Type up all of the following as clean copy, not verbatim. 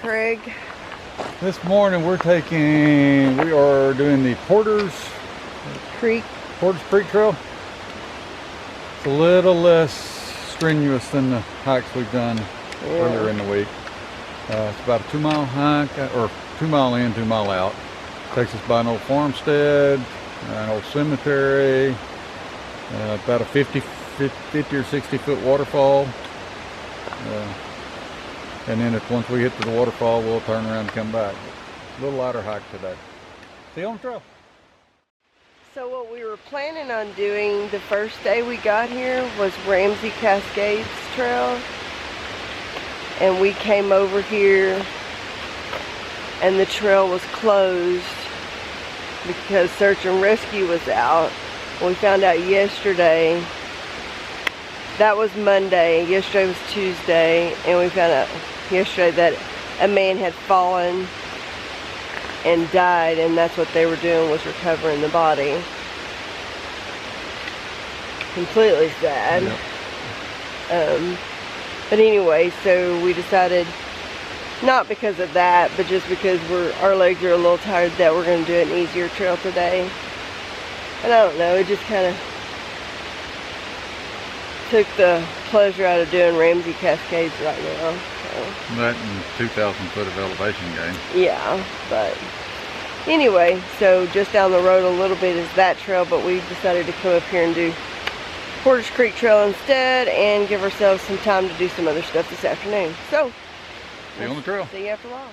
Craig. This morning we are doing the Porter's Creek Trail. It's a little less strenuous than the hikes we've done earlier in the week. It's about a 2-mile hike, or 2 mile in, 2 mile out. Takes us by an old farmstead, an old cemetery, about a 50 or 60 foot waterfall. And then once we hit the waterfall, we'll turn around and come back. A little lighter hike today. See you on the trail. So what we were planning on doing the first day we got here was Ramsay Cascades Trail. And we came over here and the trail was closed because search and rescue was out. We found out yesterday, that was Monday, yesterday was Tuesday, and we found out yesterday that a man had fallen and died, and that's what they were doing, was recovering the body. Completely sad. Yep. But anyway, so we decided, not because of that, but just because our legs are a little tired, that we're going to do an easier trail today. And I don't know, it just kind of took the pleasure out of doing Ramsay Cascades right now. So. That and 2,000 foot of elevation gain. Yeah, but anyway, so just down the road a little bit is that trail, but we decided to come up here and do Porter's Creek Trail instead and give ourselves some time to do some other stuff this afternoon. So, see you on the trail. See you after a while.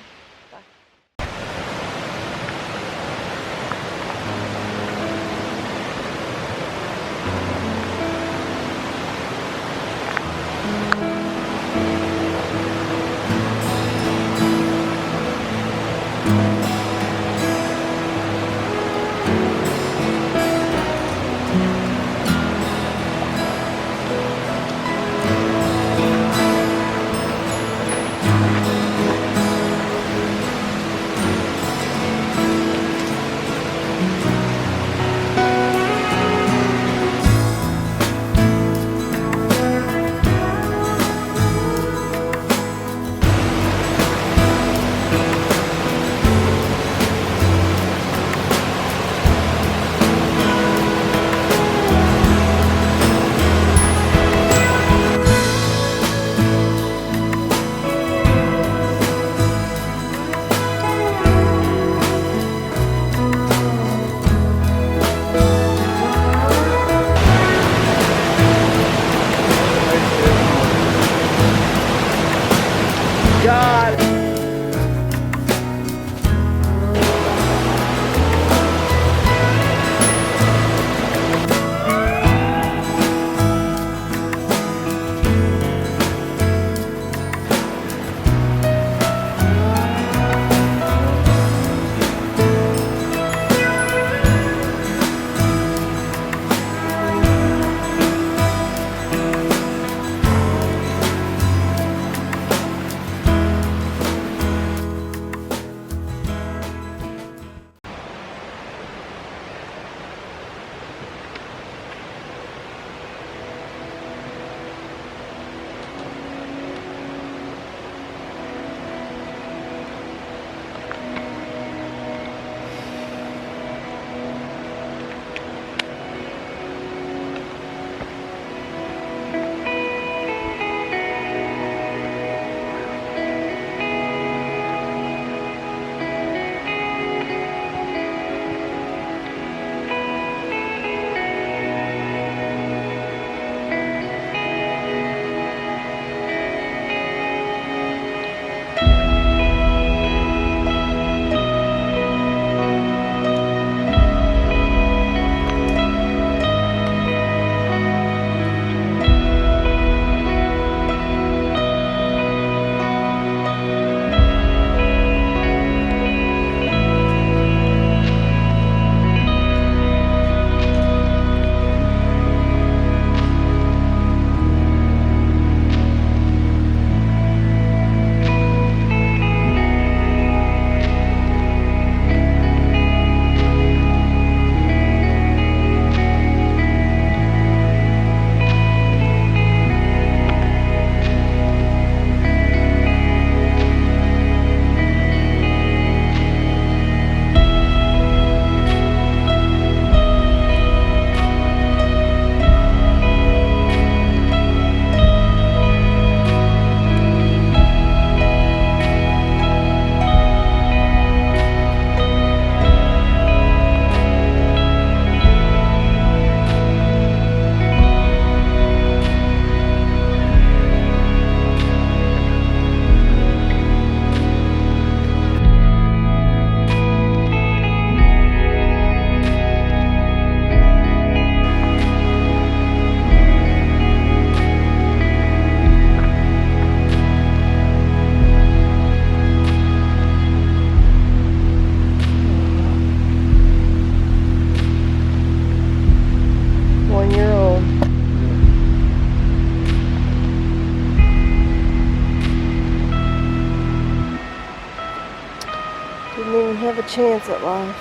chance at life.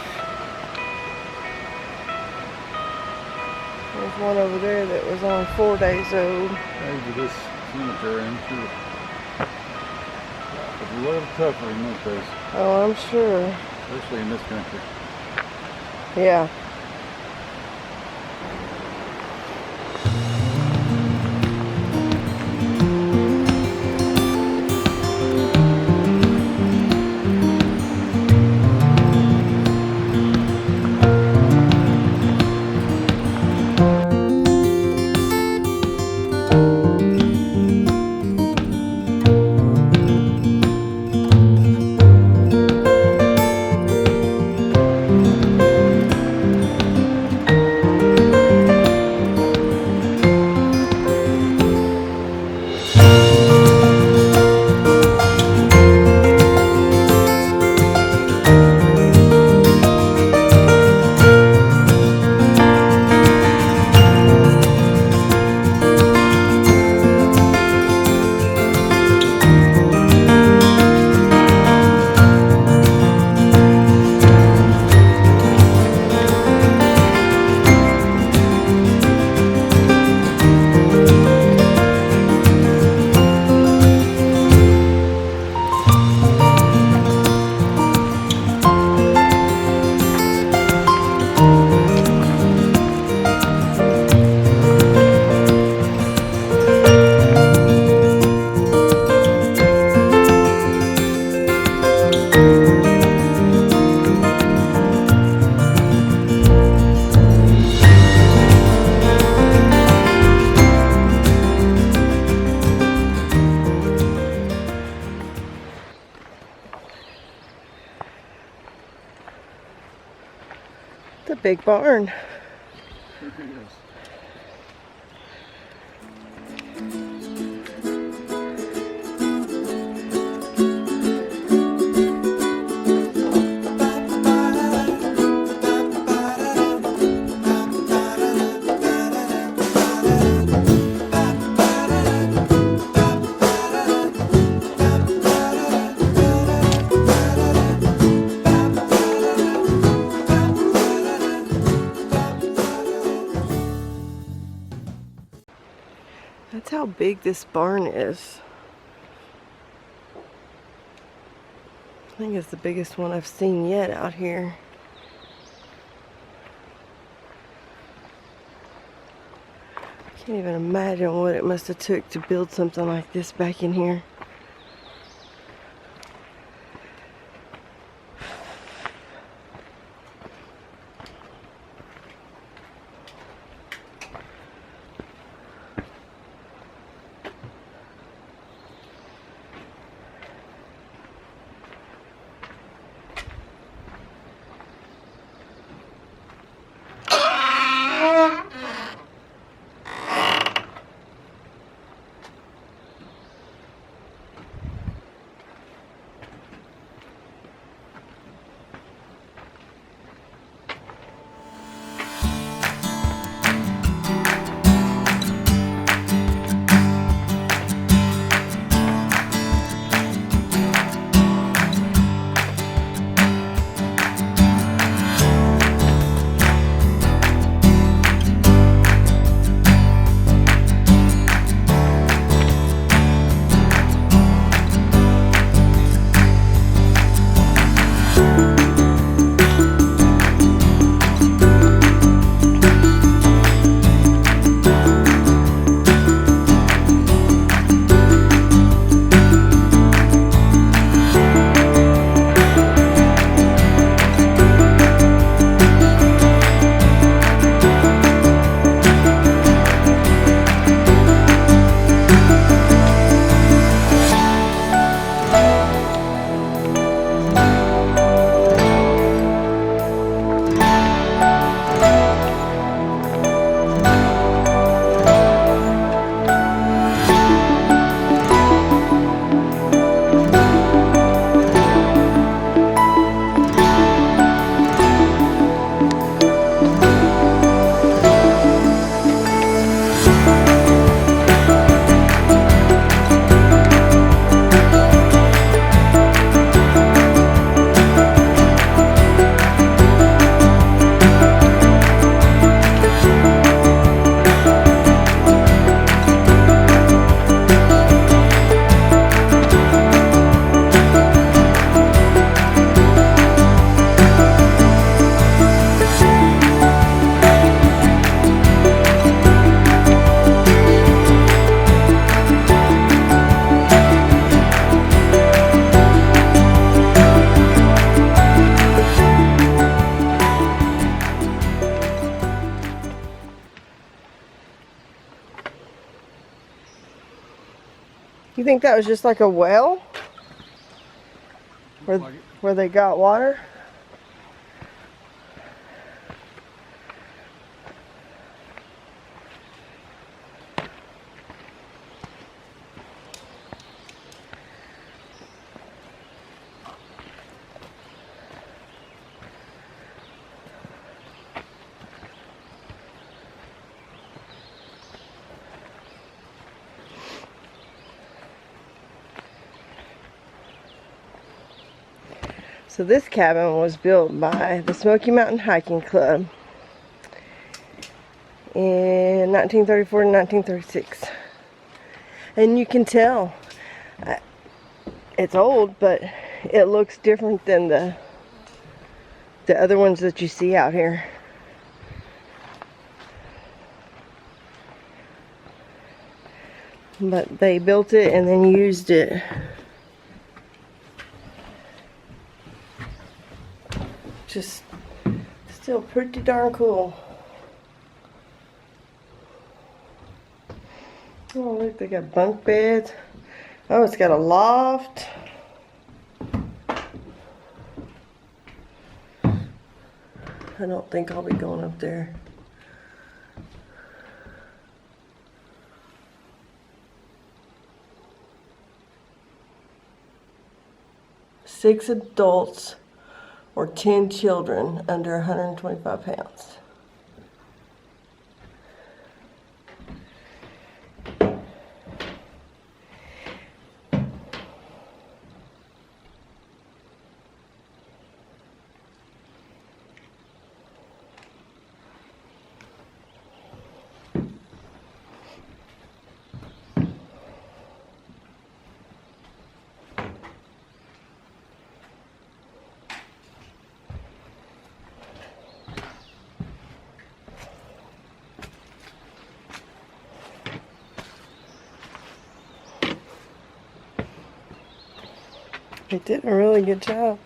There's one over there that was only 4 days old. Maybe this cemetery, I'm sure. It's a little tougher in those days, Oh, I'm sure. especially in this country. Yeah. It's a big barn. That's how big this barn is. I think it's the biggest one I've seen yet out here. Can't even imagine what it must have took to build something like this back in here. You think that was just like a well? Where, Like it. where they got water? So this cabin was built by the Smoky Mountain Hiking Club in 1934 and 1936. And you can tell it's old, but it looks different than the other ones that you see out here. But they built it and then used it. Just still pretty darn cool. Oh, look, they got bunk beds. Oh, it's got a loft. I don't think I'll be going up there. Six adults or 10 children under 125 pounds. They did a really good job.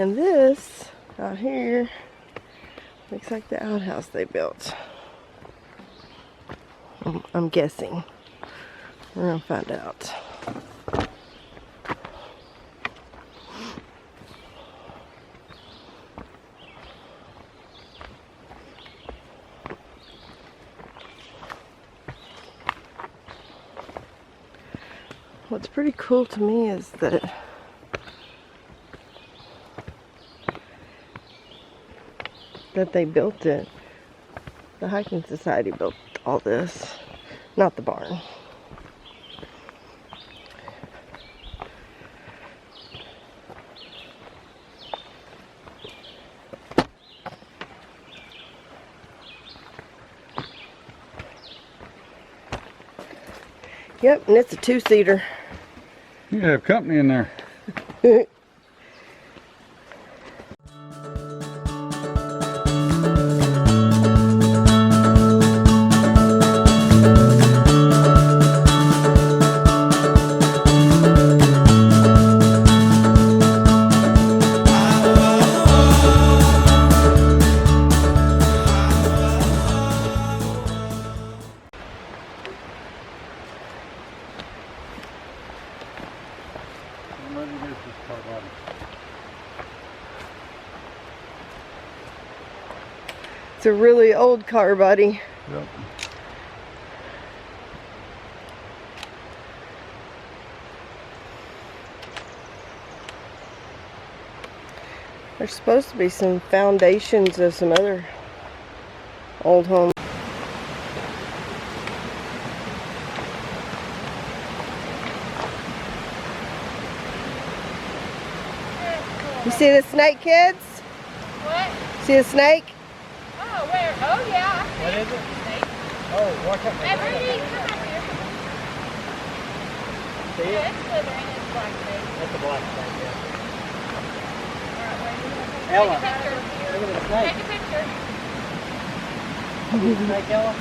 And this out here looks like the outhouse they built. I'm guessing. We're gonna find out. What's pretty cool to me is that they built it. The hiking society built all this, not the barn. Yep, and it's a two-seater. You have company in there. It's a really old car body. Yep. There's supposed to be some foundations of some other old homes. You see the snake, kids? What? See the snake? Oh, where? Oh, yeah. I see What is it? Oh, watch out. Hey, Rudy, come up here. See it? Yeah, it's slithering. It's black tape. That's a black snake, yeah. Alright, where you want to Ella. take a picture? Look at the Take snake. a picture. See the snake, Ella?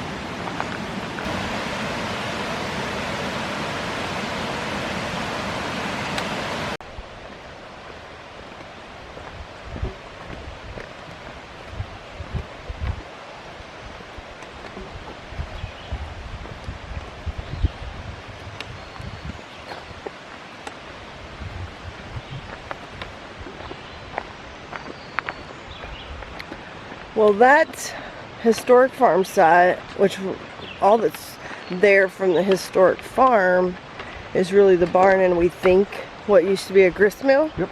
Well, that historic farm site, which all that's there from the historic farm is really the barn and we think what used to be a grist mill. Yep.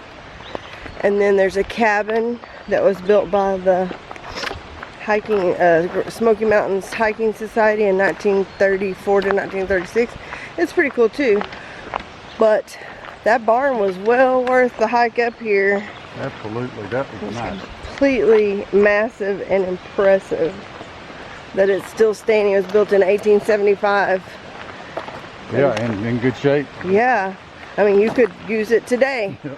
And then there's a cabin that was built by the hiking Smoky Mountains Hiking Society in 1934 to 1936. It's pretty cool too. But that barn was well worth the hike up here. Absolutely, that was nice. Completely massive and impressive that it's still standing. It was built in 1875. Yeah, and in good shape. Yeah, I mean you could use it today. Yep.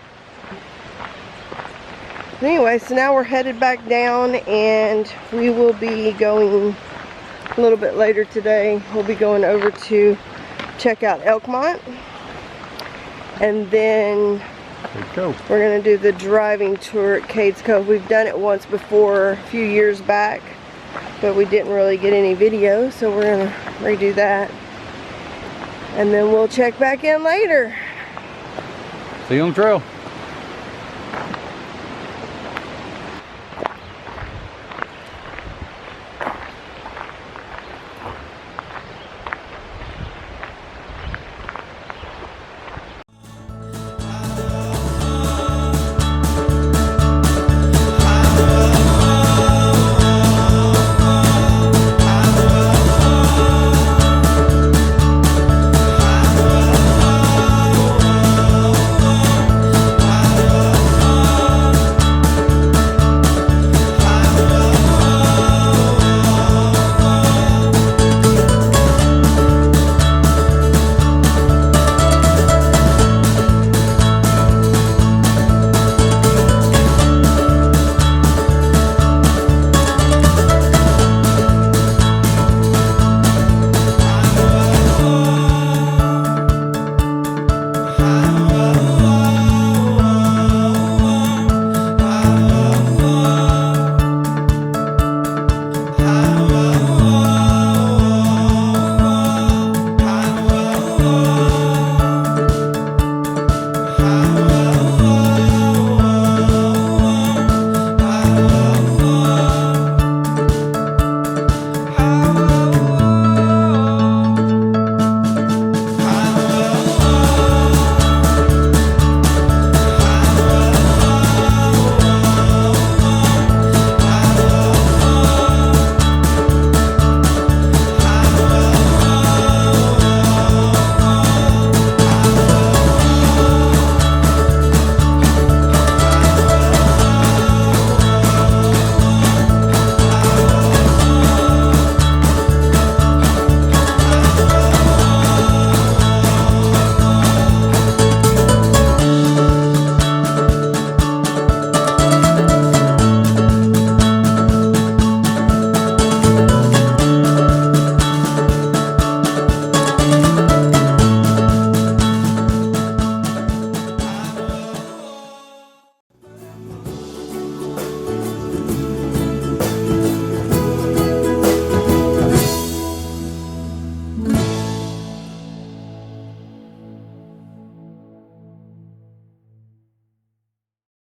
Anyway, so now we're headed back down and we will be going a little bit later today. We'll be going over to check out Elkmont, and then There you go. we're gonna do the driving tour at Cades Cove. We've done it once before a few years back, but we didn't really get any video, so we're gonna redo that. And then we'll check back in later. See you on the trail.